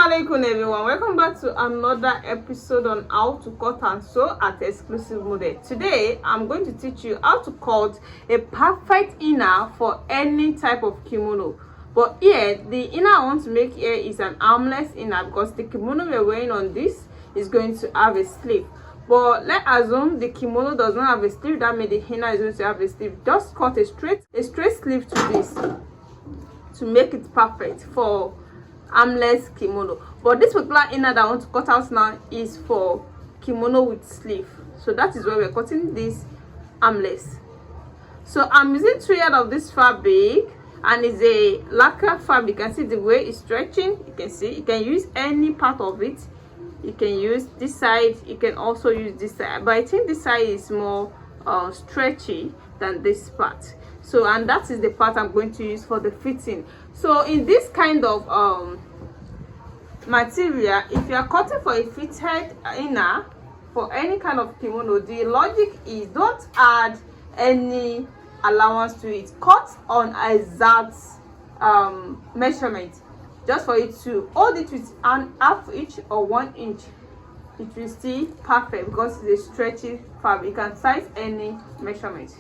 Alaikum everyone, welcome back to another episode on how to cut and sew at Exclusive Model. Today I'm going to teach you how to cut a perfect inner for any type of kimono. But here the inner I want to make here is an armless inner because the kimono we're wearing on this is going to have a sleeve. But let's assume the kimono does not have a sleeve, that means the inner is going to have a sleeve. Just cut a straight sleeve to this to make it perfect for armless kimono. But this particular inner that I want to cut out now is for kimono with sleeve, so that is why we're cutting this armless. So I'm using 3 yards of this fabric and it's a lacquer fabric. You can see the way it's stretching. You can see you can use any part of it. You can use this side, you can also use this side, but I think this side is more stretchy than this part. So, and that is the part I'm going to use for the fitting. So in this kind of material, if you are cutting for a fitted inner for any kind of kimono, the logic is don't add any allowance to it. Cut on exact measurement, just for it to hold it with an ½ inch or 1 inch. It will still perfect because it's a stretchy fabric. You can size any measurement.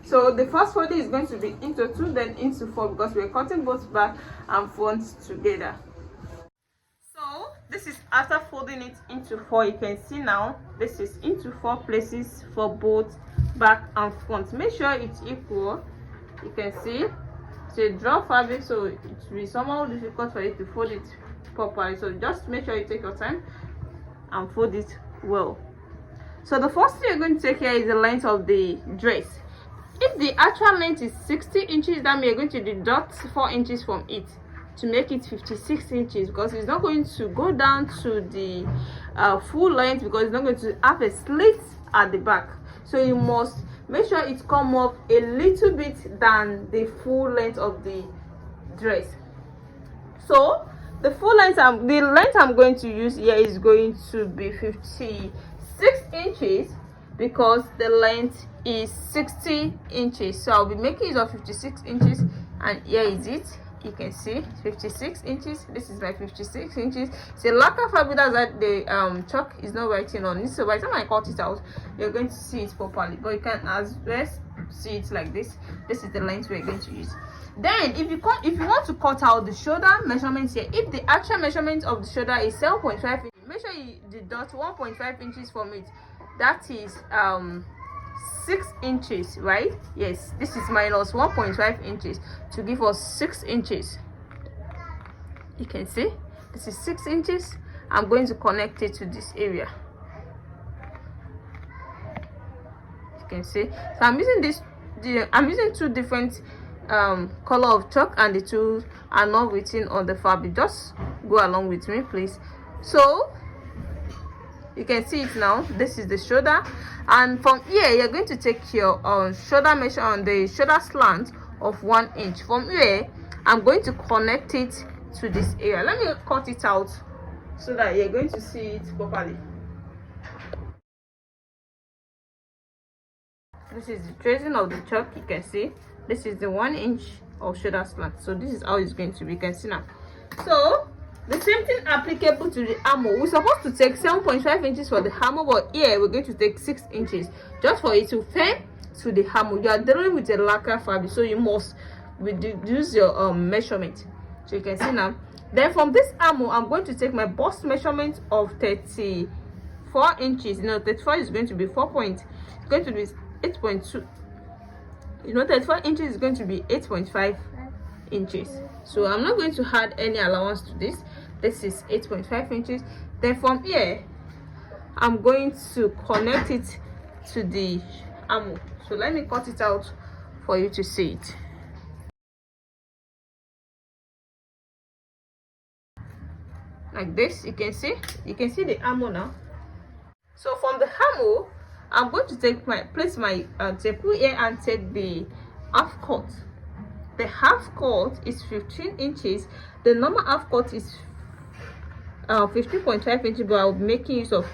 So the first folding is going to be into 2, then into 4, because we're cutting both back and front together. So this is after folding it into 4. You can see now this is into 4 places for both back and front. Make sure it's equal. You can see it's a draw fabric, so it will be somehow difficult for you to fold it properly. So just make sure you take your time and fold it well. So the first thing you're going to take here is the length of the dress. If the actual length is 60 inches, that means you're going to deduct 4 inches from it to make it 56 inches, because it's not going to go down to the full length, because it's not going to have a slit at the back. So you must make sure it come up a little bit than the full length of the dress. So the full length, the length I'm going to use here is going to be 56 inches, because the length is 60 inches. So I'll be making use of 56 inches, and here is it. You can see 56 inches. This is my 56 inches. It's a lacquer fabric, that's that the chalk is not writing on it, so by the time I cut it out you're going to see it properly. But you can as well see it like this. This is the length we're going to use. Then if you want to cut out the shoulder measurements here, if the actual measurement of the shoulder is 7.5 inches, make sure you deduct 1.5 inches from it. That is 6 inches, right? Yes, this is minus 1.5 inches to give us 6 inches. You can see this is 6 inches. I'm going to connect it to this area. You can see. So I'm using I'm using 2 different color of chalk, and the 2 are not written on the fabric. Just go along with me, please. So you can see it now. This is the shoulder, and from here you're going to take your shoulder measure on the shoulder slant of 1 inch. From here I'm going to connect it to this area. Let me cut it out so that you're going to see it properly. This is the tracing of the chalk. You can see this is the 1 inch of shoulder slant. So this is how it's going to be. You can see now. So the same thing applicable to the armhole. We're supposed to take 7.5 inches for the armhole, but here we're going to take 6 inches just for it to fit to the armhole. You are dealing with a lacquer fabric, so you must reduce your measurement. So you can see now. Then from this armhole, I'm going to take my bust measurement of 34 inches. You know, 34 is going to be 8.2. You know, 34 inches is going to be 8.5 inches. So I'm not going to add any allowance to this. This is 8.5 inches. Then from here I'm going to connect it to the armhole. So let me cut it out for you to see it. Like this. You can see the armhole now. So from the armhole I'm going to place my tape here and take the half cut. The half cut is 15 inches. The normal half cut is 15.5 inches, but I'll be making use of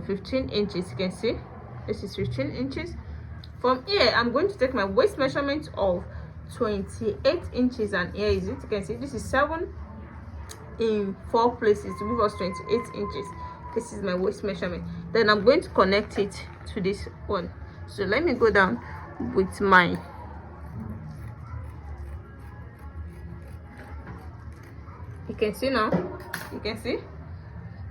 15 inches. You can see this is 15 inches. From here I'm going to take my waist measurement of 28 inches, and here is it. You can see this is 7 in 4 places to give us 28 inches. This is my waist measurement. Then I'm going to connect it to this one. So let me go down with my you can see now, you can see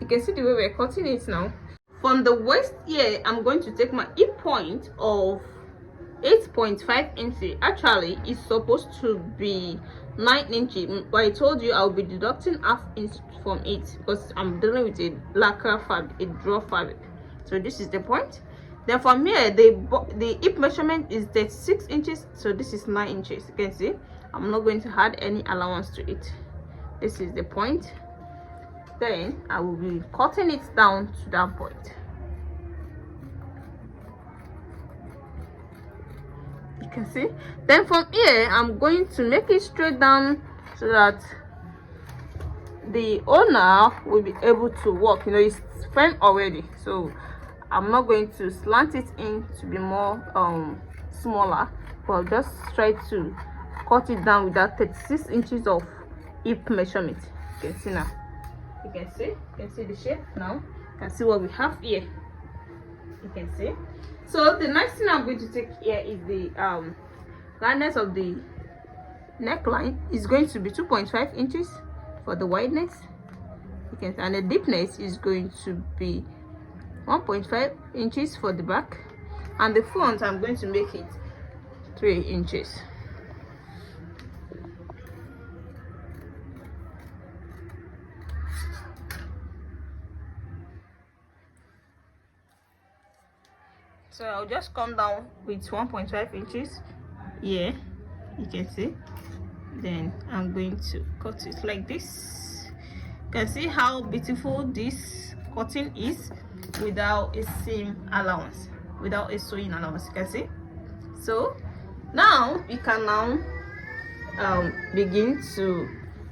the way we're cutting it now. From the waist here, I'm going to take my hip point of 8.5 inches. Actually it's supposed to be 9 inches, but I told you I'll be deducting half inch from it because I'm dealing with a lacquer fabric, a draw fabric. So this is the point. Then from here, the hip measurement is 36 inches, so this is 9 inches. You can see I'm not going to add any allowance to it. This is the point. Then I will be cutting it down to that point. You can see. Then from here, I'm going to make it straight down so that the owner will be able to walk. You know, it's firm already, so I'm not going to slant it in to be more smaller, but just try to cut it down with that 36 inches of hip measurement. You can see now. You can see the shape now. You can see what we have here. You can see. So the next thing I'm going to take here is the thickness of the neckline. Is going to be 2.5 inches for the wideness. You can, and the deepness is going to be 1.5 inches for the back, and the front I'm going to make it 3 inches. So I'll just come down with 1.5 inches here. You can see. Then I'm going to cut it like this. You can see how beautiful this cutting is without a seam allowance, without a sewing allowance. You can see. So now we can now begin to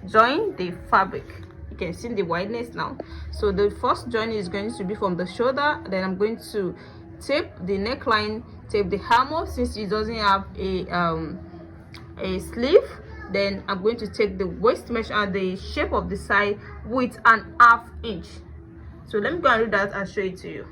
join the fabric. You can see the wideness now. So the first join is going to be from the shoulder. Then I'm going to tape the neckline, tape the armhole since it doesn't have a sleeve. Then I'm going to take the waist measure and the shape of the side with an ½ inch. So let me go and do that and show it to you.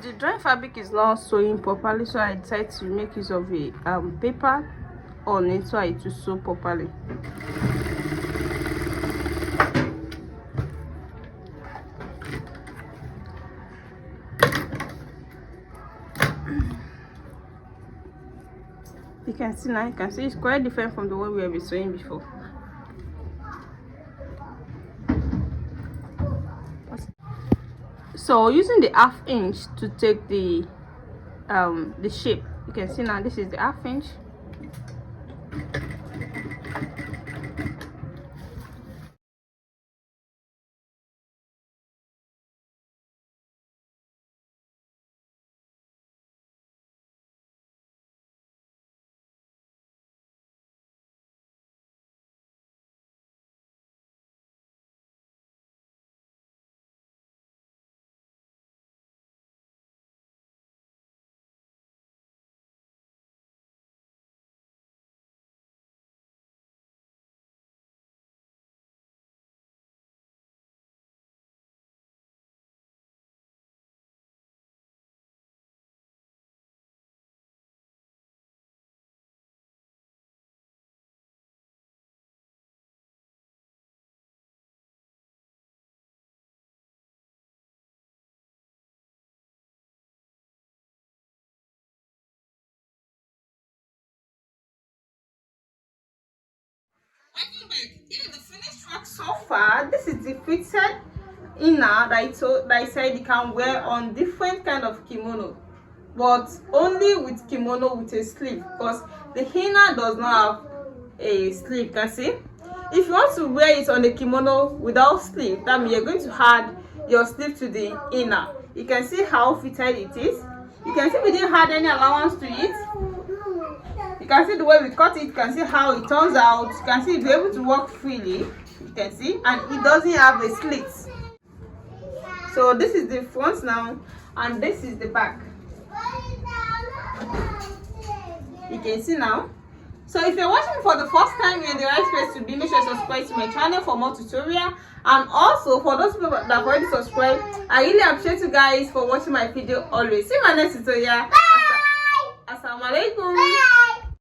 the dry fabric is not sewing properly, so I decided to make use of a paper on it so it to sew properly. You can see now, you can see it's quite different from the one we have been sewing before. So using the 1/2 inch to take the shape, you can see now this is the 1/2 inch. Welcome back. Yeah, the finished work so far. This is the fitted inner that I said you can wear on different kind of kimono, but only with kimono with a sleeve, because the inner does not have a sleeve. You can see, if you want to wear it on the kimono without sleeve, that means you're going to add your sleeve to the inner. You can see how fitted it is. You can see we didn't add any allowance to it. You can see the way we cut it. You can see how it turns out. You can see it's able to walk freely. You can see, and it doesn't have a slit. So this is the front now, and this is the back. You can see now. So if you're watching for the first time, you're in the right place to be. Make sure you subscribe to my channel for more tutorial, and also for those people that have already subscribed, I really appreciate you guys for watching my video always. See you in my next tutorial. Bye. Assalamu alaikum.